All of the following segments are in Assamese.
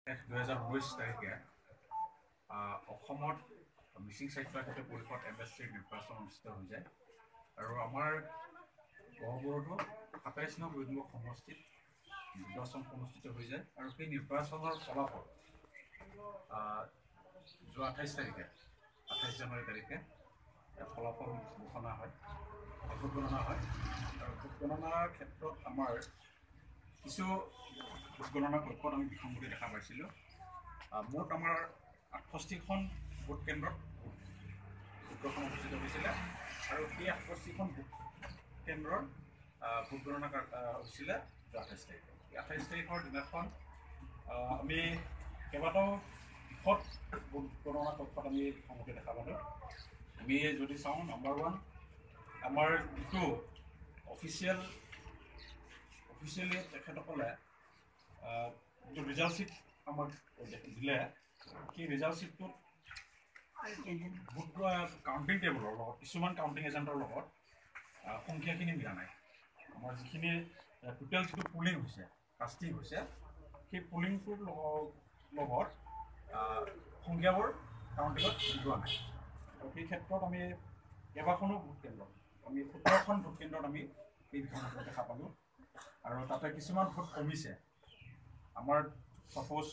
2019 তাৰিখে অসমত মিচিং সাহিত্য একাডেমী পৰিষদ MSc নিৰ্বাচন অনুষ্ঠিত হৈ যায় আৰু আমাৰ গহপুৰতো 27 নং ৰুদ্ৰমুখ সমষ্টিত নিৰ্বাচন অনুষ্ঠিত হৈ যায় আৰু সেই নিৰ্বাচনৰ ফলাফল যোৱা 28 তাৰিখে 28 জানুৱাৰী তাৰিখে ফলাফল ঘোষণা হয় ভোট গণনা হয় আৰু ভোট গণনাৰ ক্ষেত্ৰত আমাৰ কিছু ভোট গণনা কক্ষত আমি বিসংগতি দেখা পাইছিলোঁ মুঠ আমাৰ 68খন ভোট কেন্দ্ৰত ভোট গ্ৰহণ অনুষ্ঠিত হৈছিলে আৰু সেই 68খন ভোট কেন্দ্ৰৰ ভোট গণনা হৈছিলে 28 তাৰিখে 28 তাৰিখৰ দিনাখন আমি কেইবাটাও দিশত ভোট গণনা কক্ষত আমি বিসংগতি দেখা পালোঁ আমি যদি চাওঁ নম্বৰ 1 আমাৰ যিটো অফিচিয়েলি তেখেতসকলে যিটো ৰিজাল্ট শ্বীট আমাক দিলে সেই ৰিজাল্ট শ্বীটটোত ভোট কাউণ্টিং টেবুলৰ লগত কিছুমান কাউণ্টিং এজেণ্টৰ লগত সংখ্যাখিনি মিলা নাই আমাৰ যিখিনি টোটেল যিটো পুলিং হৈছে কাষ্টিং হৈছে সেই পুলিংটোৰ লগত সংখ্যাবোৰ কাউণ্টিঙত যোৱা নাই আৰু সেই ক্ষেত্ৰত আমি কেইবাখনো ভোট কেন্দ্ৰত আমি 17খন ভোট কেন্দ্ৰত আমি এই বিষয়টো দেখা পালোঁ আৰু তাতে কিছুমান ভোট কমিছে আমাৰ ছাপ'জ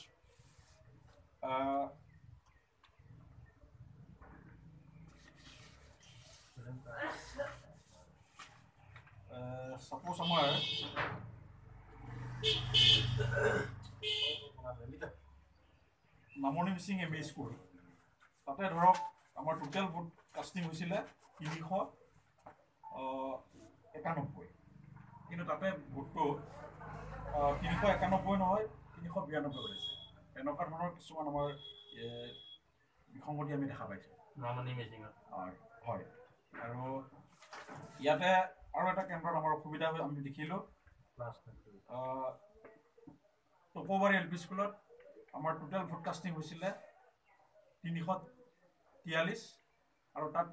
আমাৰ নামনি মিচিং ME স্কুল তাতে ধৰক আমাৰ টোটেল ভোট কাষ্টিং হৈছিলে 391 কিন্তু তাতে ভোটটো 391 নহয় 392 ওলাইছে এনেকুৱা ধৰণৰ কিছুমান আমাৰ বিসংগতি আমি দেখা পাইছোঁ নামনি মিচিঙত হয় আৰু ইয়াতে আৰু এটা কেন্দ্ৰত আমাৰ অসুবিধা আমি দেখিলোঁ টকৌবাৰী LP স্কুলত আমাৰ টোটেল ভোট কাষ্টিং হৈছিলে 343 আৰু তাত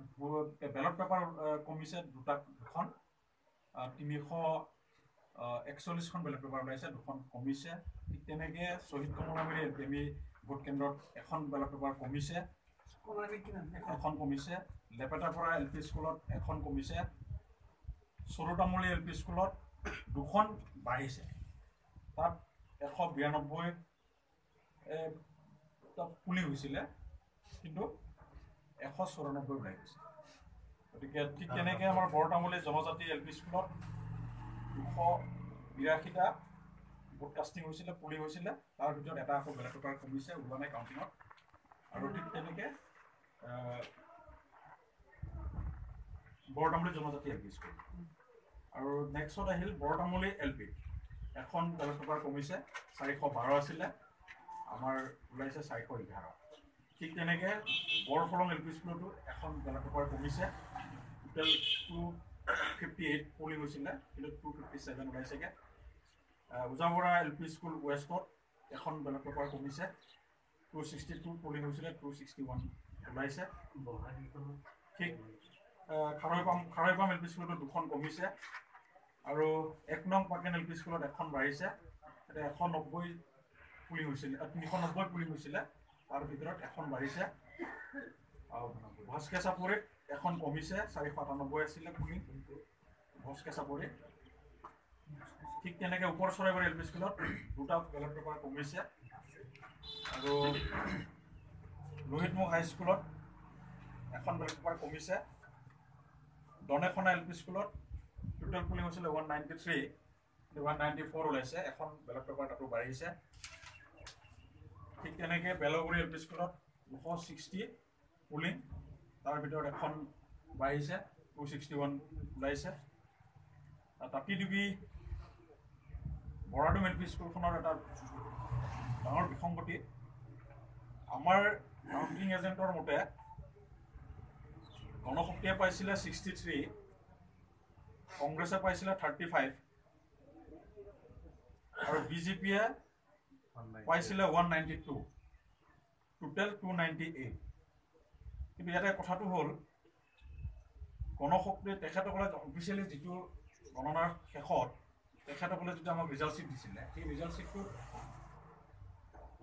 বেলট পেপাৰ কমিছে দুখন 341খন বেলট পেপাৰ ওলাইছে দুখন কমিছে ঠিক তেনেকৈ শ্বহীদ কমলাবাৰী LP ভোট কেন্দ্ৰত এখন বেলট পেপাৰ কমিছে এখন কমিছে লেপেটাপৰা LP স্কুলত এখন কমিছে চৰুতামুলী LP স্কুলত দুখন বাঢ়িছে তাত 192 পুলিং হৈছিলে কিন্তু 194 ওলাই গৈছে গতিকে ঠিক তেনেকৈ আমাৰ বৰতামুলী জনজাতি LP স্কুলত 282টা ভোট কাষ্টিং হৈছিলে পুলিং হৈছিলে তাৰ ভিতৰত এটা আকৌ বেলেগ পেপাৰ কমিছে ওলোৱা নাই কাউণ্টিঙত আৰু ঠিক তেনেকৈ বৰতামুলী জনজাতি LP স্কুল আৰু নেক্সট আহিল বৰতামুলী LP এখন বেলেগ পেপাৰ কমিছে 412 আছিলে আমাৰ ওলাইছে 411 ঠিক তেনেকৈ বৰফলং LP স্কুলতো এখন বেলেগ পেপাৰ কমিছে টোটেল 258 পুলিং হৈছিলে কিন্তু 257 ওলাইছেগৈ উজাবৰা LP স্কুল ৱেষ্টত এখন বেলেগ পেপাৰ কমিছে 262 পুলিং হৈছিলে 261 ওলাইছে ঠিক খাৰৈপাম LP স্কুলতো দুখন কমিছে আৰু 1 নং পাকেন LP স্কুলত এখন বাঢ়িছে এটা 190 পুলিং হৈছিলে 390 পুলিং হৈছিলে তাৰ ভিতৰত এখন বাঢ়িছে ভস্কেচাপৰিত এখন কমিছে 497 আছিলে পুলিং ভস্কেচাপৰিত ঠিক তেনেকৈ ওপৰ চৰাইবাৰী LP স্কুলত দুটা বেলট পেপাৰ কমিছে আৰু লোহিতমুখ হাইস্কুলত এখন বেলট পেপাৰ কমিছে দনেখনা LP স্কুলত টোটেল পুলিং হৈছিলে 193 194 ওলাইছে এখন বেলট পেপাৰ তাতো বাঢ়িছে ঠিক তেনেকৈ বেলগুৰি LP স্কুলত 260 পুলিং তাৰ ভিতৰত এখন বাঢ়িছে 261 ওলাইছে তাঁতিডুবি বৰাডুম LP স্কুলখনৰ এটা ডাঙৰ বিসংগতি আমাৰ কাউণ্টিং এজেণ্টৰ মতে গণশক্তিয়ে পাইছিলে 63 কংগ্ৰেছে পাইছিলে 35 আৰু BJPয়ে পাইছিলে 192 টোটেল 298 কিন্তু ইয়াতে কথাটো হ'ল গণশক্তি তেখেতসকলে অফিচিয়েলি যিটো গণনাৰ শেষত তেখেতসকলে যিটো আমাক ৰিজাল্ট শ্বীট দিছিলে সেই ৰিজাল্ট শ্বীটটোত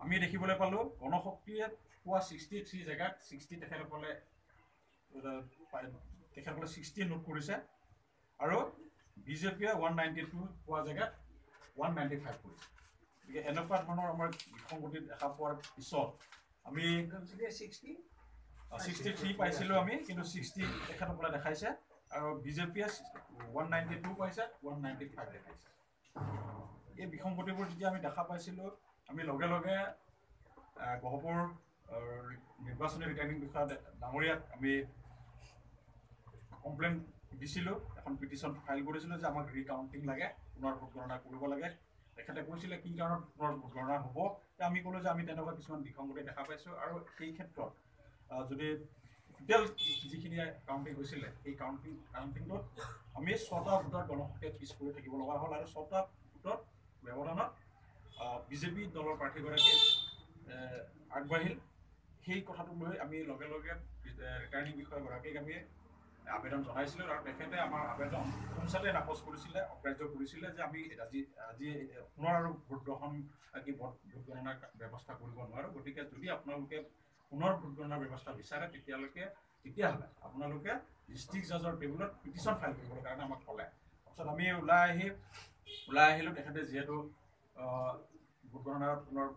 আমি দেখিবলৈ পালোঁ গণশক্তিয়ে পোৱা 63 জেগাত 60 তেখেতসকলে 60 নোট কৰিছে আৰু বিজেপিয়ে 192 পোৱা জেগাত 195 কৰিছে। গতিকে এনেকুৱা ধৰণৰ আমাৰ বিসংগতি দেখা পোৱাৰ পিছত আমি 63 পাইছিলোঁ আমি, কিন্তু 60 তেখেতসকলে দেখাইছে আৰু বিজেপিয়ে 192 পাইছে, 195 দেখাইছে। এই বিসংগতিবোৰ যেতিয়া আমি দেখা পাইছিলোঁ, আমি লগে লগে গহপুৰ নিৰ্বাচনী ৰিটাৰ্নিং বিষয়া ডাঙৰীয়াক আমি কমপ্লেইন দিছিলোঁ, এখন পিটিশ্যন ফাইল কৰিছিলোঁ যে আমাক ৰিকাউণ্টিং লাগে, পুনৰ ভোট গণনা কৰিব লাগে। তেখেতে কৈছিলে কি কাৰণত পুনৰ ভোট গণনা হ'ব, আমি ক'লোঁ যে আমি তেনেকুৱা কিছুমান বিসংগতি দেখা পাইছোঁ আৰু সেই ক্ষেত্ৰত যদি টোটেল যিখিনি কাউণ্টিং হৈছিলে সেই কাউণ্টিংটোত আমি 6টা ভোটৰ গণশক্তিয়ে পিছ পৰি থাকিব লগা হ'ল আৰু 6টা ভোটৰ ব্যৱধানত বিজেপি দলৰ প্ৰাৰ্থীগৰাকী আগবাঢ়িল। সেই কথাটো লৈ আমি লগে লগে ৰিটাৰ্নিং বিষয়াগৰাকীক আমি আবেদন জনাইছিলোঁ আৰু তেখেতে আমাৰ আবেদন সোনচাতে নাকচ কৰিছিলে, অগ্ৰাহ্য কৰিছিলে যে আমি আজি পুনৰ আৰু ভোট গ্ৰহণ ভোট গণনাৰ ব্যৱস্থা কৰিব নোৱাৰোঁ। গতিকে যদি আপোনালোকে পুনৰ ভোট গণনাৰ ব্যৱস্থা বিচাৰে তেতিয়াহ'লে আপোনালোকে ডিষ্ট্ৰিক্ট জাজৰ টেবুলত পিটিশ্যন ফাইল কৰিবৰ কাৰণে আমাক ক'লে। তাৰপিছত আমি ওলাই আহিলোঁ। তেখেতে যিহেতু ভোট গণনাৰ পুনৰ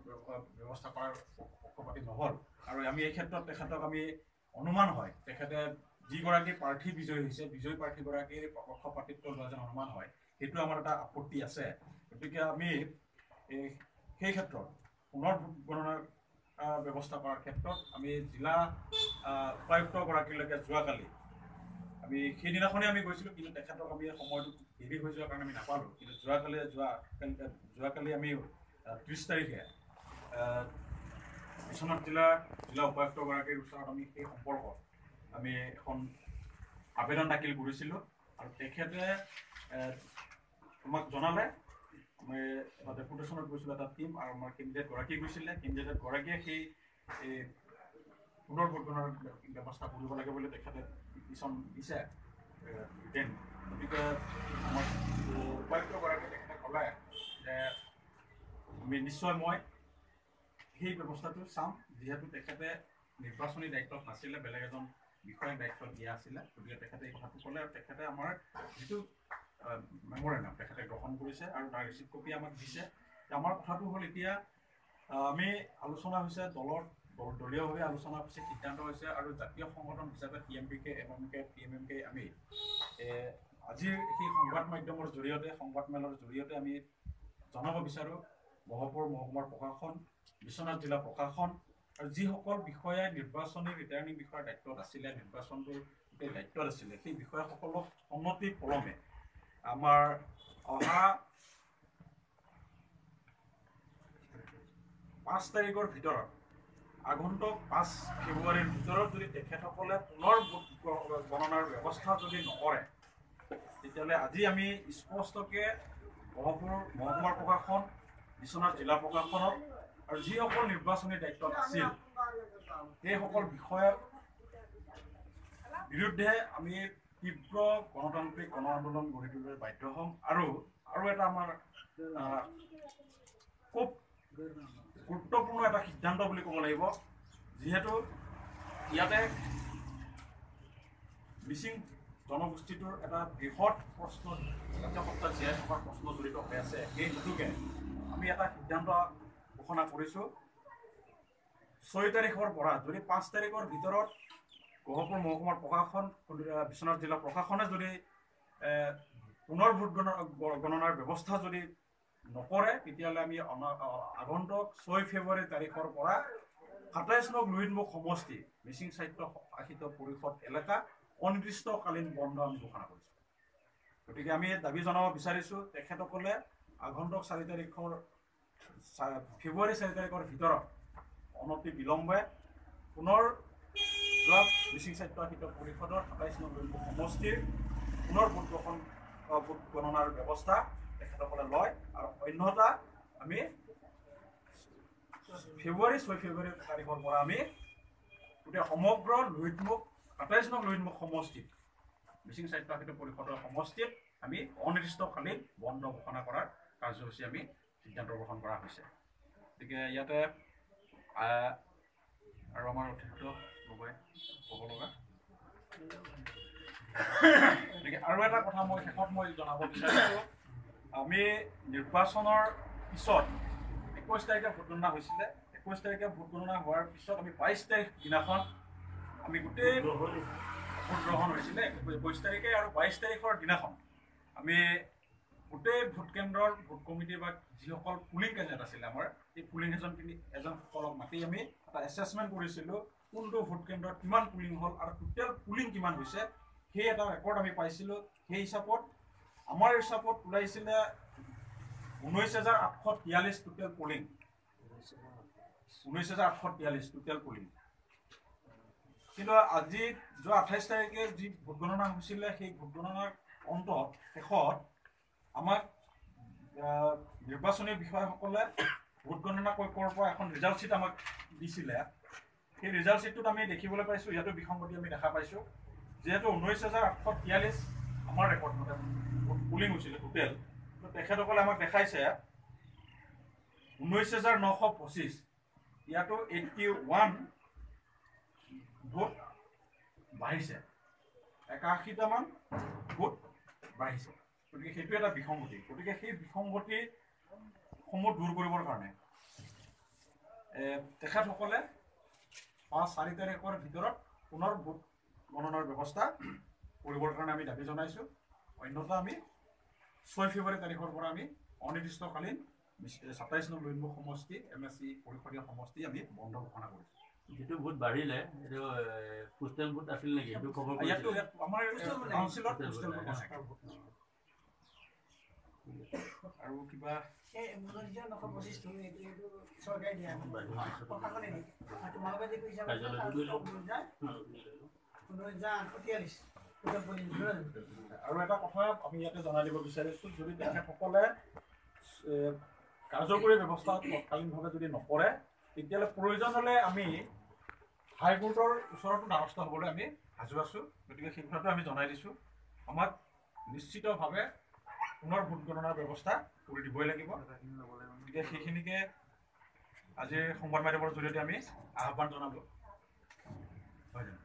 ব্যৱস্থা কৰাৰ পক্ষপাতি নহ'ল আৰু আমি এই ক্ষেত্ৰত তেখেতক আমি অনুমান হয় তেখেতে যিগৰাকী প্ৰাৰ্থী বিজয়ী হৈছে, বিজয়ী প্ৰাৰ্থীগৰাকীৰ পক্ষপাতিত্ব লোৱা যেন অনুমান হয়, সেইটো আমাৰ এটা আপত্তি আছে। গতিকে আমি সেই ক্ষেত্ৰত পুনৰ ভোট গণনাৰ ব্যৱস্থা কৰাৰ ক্ষেত্ৰত আমি জিলা উপায়ুক্তগৰাকীলৈকে যোৱাকালি আমি সেইদিনাখনেই আমি গৈছিলোঁ, কিন্তু তেখেতক আমি সময়টো দেৰি হৈ যোৱাৰ কাৰণে আমি নাপালোঁ। কিন্তু যোৱাকালি আমি 30 তাৰিখে বিশ্বনাথ জিলা উপায়ুক্তগৰাকীৰ ওচৰত আমি সেই সম্পৰ্কত আমি এখন আবেদন দাখিল কৰিছিলোঁ আৰু তেখেতে আমাক জনালে। আমি এটা ডেপুটেশ্যনত গৈছিলোঁ, এটা টীম আৰু আমাৰ কেণ্ডিডেটগৰাকী গৈছিলে। কেণ্ডিডেটগৰাকীয়ে সেই পুনৰ ভোট গণনাৰ ব্যৱস্থা কৰিব লাগে বুলি তেখেতে পিটিশ্যন দিছে। গতিকে আমাৰ উপায়ুক্তগৰাকীয়ে তেখেতে ক'লে যে আমি নিশ্চয় মই সেই ব্যৱস্থাটো চাম, যিহেতু তেখেতে নিৰ্বাচনী দায়িত্বত নাছিলে, বেলেগ এজন বিষয়াক দায়িত্ব দিয়া আছিলে। গতিকে তেখেতে এই কথাটো ক'লে আৰু তেখেতে আমাৰ যিটো মেমৰেণ্ডাম তেখেতে গ্ৰহণ কৰিছে আৰু তাৰ ৰিচিপ্ট কপি আমাক দিছে। আমাৰ কথাটো হ'ল এতিয়া আমি আলোচনা হৈছে দলীয়ভাৱে আলোচনা হৈছে, সিদ্ধান্ত হৈছে আৰু জাতীয় সংগঠন হিচাপে TMPK, MMK, PMMK আমি আজিৰ সেই সংবাদ মাধ্যমৰ জৰিয়তে, সংবাদমেলৰ জৰিয়তে আমি জনাব বিচাৰোঁ গহপুৰ মহকুমাৰ প্ৰশাসন, বিশ্বনাথ জিলা প্ৰশাসন আৰু যিসকল বিষয়াই নিৰ্বাচনী ৰিটাৰ্নিং বিষয়াৰ দায়িত্বত আছিলে, নিৰ্বাচনটোৰ দায়িত্বত আছিলে, সেই বিষয়াসকলক সন্মতি ক্ৰমে আমাৰ অহা 5 তাৰিখৰ ভিতৰত, আগন্তুক 5 ফেব্ৰুৱাৰীৰ ভিতৰত যদি তেখেতসকলে পুনৰ ভোট গণনাৰ ব্যৱস্থা যদি নকৰে, তেতিয়াহ'লে আজি আমি স্পষ্টকৈ গহপুৰ মহকুমাৰ প্ৰশাসন, বিশ্বনাথ জিলা প্ৰশাসনক আৰু যিসকল নিৰ্বাচনী দায়িত্বত আছিল সেইসকল বিষয়াৰ বিৰুদ্ধে আমি তীব্ৰ গণতান্ত্ৰিক গণ আন্দোলন গঢ়ি তুলিবলৈ বাধ্য হ'ম। আৰু এটা আমাৰ খুব গুৰুত্বপূৰ্ণ এটা সিদ্ধান্ত বুলি ক'ব লাগিব, যিহেতু ইয়াতে মিচিং জনগোষ্ঠীটোৰ এটা বৃহৎ প্ৰশ্ন, জাতীয় সত্তা জীয়াই থকাৰ প্ৰশ্ন জড়িত হৈ আছে। সেই হেতুকে আমি এটা সিদ্ধান্ত ঘোষণা কৰিছোঁ, 6 তাৰিখৰ পৰা যদি 5 তাৰিখৰ ভিতৰত গহপুৰ মহকুমাৰ প্ৰশাসন, বিশ্বনাথ জিলা প্ৰশাসনে যদি পুনৰ ভোট গণনাৰ ব্যৱস্থা যদি নকৰে, তেতিয়াহ'লে আমি আগন্তুক 6 ফেব্ৰুৱাৰী তাৰিখৰ পৰা 27 নং লুইতমুখ সমষ্টি মিচিং স্বায়ত্ব শাসিত পৰিষদ এলেকা অনিৰ্দিষ্টকালীন বন্ধ আমি ঘোষণা কৰিছোঁ। গতিকে আমি দাবী জনাব বিচাৰিছোঁ তেখেতসকলে আগন্তুক ফেব্ৰুৱাৰী 4 তাৰিখৰ ভিতৰত অনতি বিলম্বে পুনৰ মিচিং স্বায়ত্ব শাসিত পৰিষদৰ 27 নং লুইতমুখ সমষ্টিৰ পুনৰ ভোট গণনাৰ ব্যৱস্থা তেখেতসকলে লয় আৰু অন্যথা আমি 6 ফেব্ৰুৱাৰী তাৰিখৰ পৰা আমি গোটেই সমগ্ৰ লুইতমুখ 27 নং লুইতমুখ সমষ্টিত মিচিং স্বায়ত্ব শাসিত পৰিষদৰ সমষ্টিত আমি অনিৰ্দিষ্টকালীন বন্ধ ঘোষণা কৰাৰ কাৰ্যসূচী আমি সিদ্ধান্ত গ্ৰহণ কৰা হৈছে। গতিকে ইয়াতে আৰু আমাৰ অতিৰিক্ত লোকে ক'ব লগা গতিকে আৰু এটা কথা মই শেষত মই জনাব বিচাৰিছোঁ, আমি নিৰ্বাচনৰ পিছত 21 তাৰিখে ভোট গণনা হৈছিলে। 21 তাৰিখে ভোট গণনা হোৱাৰ পিছত আমি 22 তাৰিখ দিনাখন আমি গোটেই ভোট গ্ৰহণ হৈছিলে 21 তাৰিখে, আৰু 22 তাৰিখৰ দিনাখন আমি গোটেই ভোট কেন্দ্ৰৰ ভোট কমিটি বা যিসকল পুলিং এজেণ্ট আছিলে আমাৰ, এই পুলিং এজেণ্টসকলক মাতি আমি এটা এছেছমেণ্ট কৰিছিলোঁ কোনটো ভোট কেন্দ্ৰত কিমান পুলিং হ'ল আৰু টোটেল পুলিং কিমান হৈছে, সেই এটা ৰেকৰ্ড আমি পাইছিলোঁ। সেই হিচাপত আমাৰ হিচাপত ওলাইছিলে 19,843 টোটেল পুলিং, 19,843 টোটেল পুলিং। কিন্তু আজি যোৱা 28 তাৰিখে যি ভোট গণনা হৈছিলে, সেই ভোট গণনাৰ শেষত আমাক নিৰ্বাচনী বিষয়াসকলে ভোট গণনা কক্ষৰ পৰা এখন ৰিজাল্ট শ্বীট আমাক দিছিলে। সেই ৰিজাল্ট শ্বীটটোত আমি দেখিবলৈ পাইছোঁ, ইয়াতো বিসংগতি আমি দেখা পাইছোঁ। যিহেতু 19,843 আমাৰ ৰেকৰ্ড মতে পুলিং হৈছিলে টোটেল, তেখেতসকলে আমাক দেখাইছে 19,925, ইয়াতো 81 ভোট বাঢ়িছে, 81টামান ভোট বাঢ়িছে। গতিকে সেইটো এটা বিসংগতি। গতিকে সেই বিসংগতিসমূহ দূৰ কৰিবৰ কাৰণে তেখেতসকলে 5-4 তাৰিখৰ ভিতৰত পুনৰ ভোট গণনাৰ ব্যৱস্থা কৰিবৰ কাৰণে আমি দাবী জনাইছোঁ। অন্যথা আমি 6 ফেব্ৰুৱাৰী তাৰিখৰ পৰা আমি অনিৰ্দিষ্টকালীন 27 নং লুইনমুখ সমষ্টি MSC পৰিষদীয় সমষ্টি আমি বন্ধ ঘোষণা কৰিছোঁ। যিটো ভোট বাঢ়িলে এইটো পোষ্টেল ভোট আছিল নেকি? এইটো খবৰ ইয়াতো আমাৰ কাউন্সিলত পোষ্টেল ভোট আছে। আৰু কিবা আৰু এটা কথা আমি ইয়াতে জনাই দিব বিচাৰিছোঁ, যদি তেখেতসকলে কাৰ্যকৰী ব্যৱস্থা তৎকালীনভাৱে যদি নকৰে, তেতিয়াহ'লে প্ৰয়োজন হ'লে আমি হাইকোৰ্টৰ ওচৰতো দ্বাৰস্থ হ'বলৈ আমি সাজু আছোঁ। গতিকে সেই কথাটো আমি জনাই দিছোঁ, আমাক নিশ্চিতভাৱে পুনৰ ভোট গণনাৰ ব্যৱস্থা কৰি দিবই লাগিব। গতিকে সেইখিনিকে আজিৰ সংবাদ মাধ্যমৰ জৰিয়তে আমি আহ্বান জনালোঁ। হয় জানো?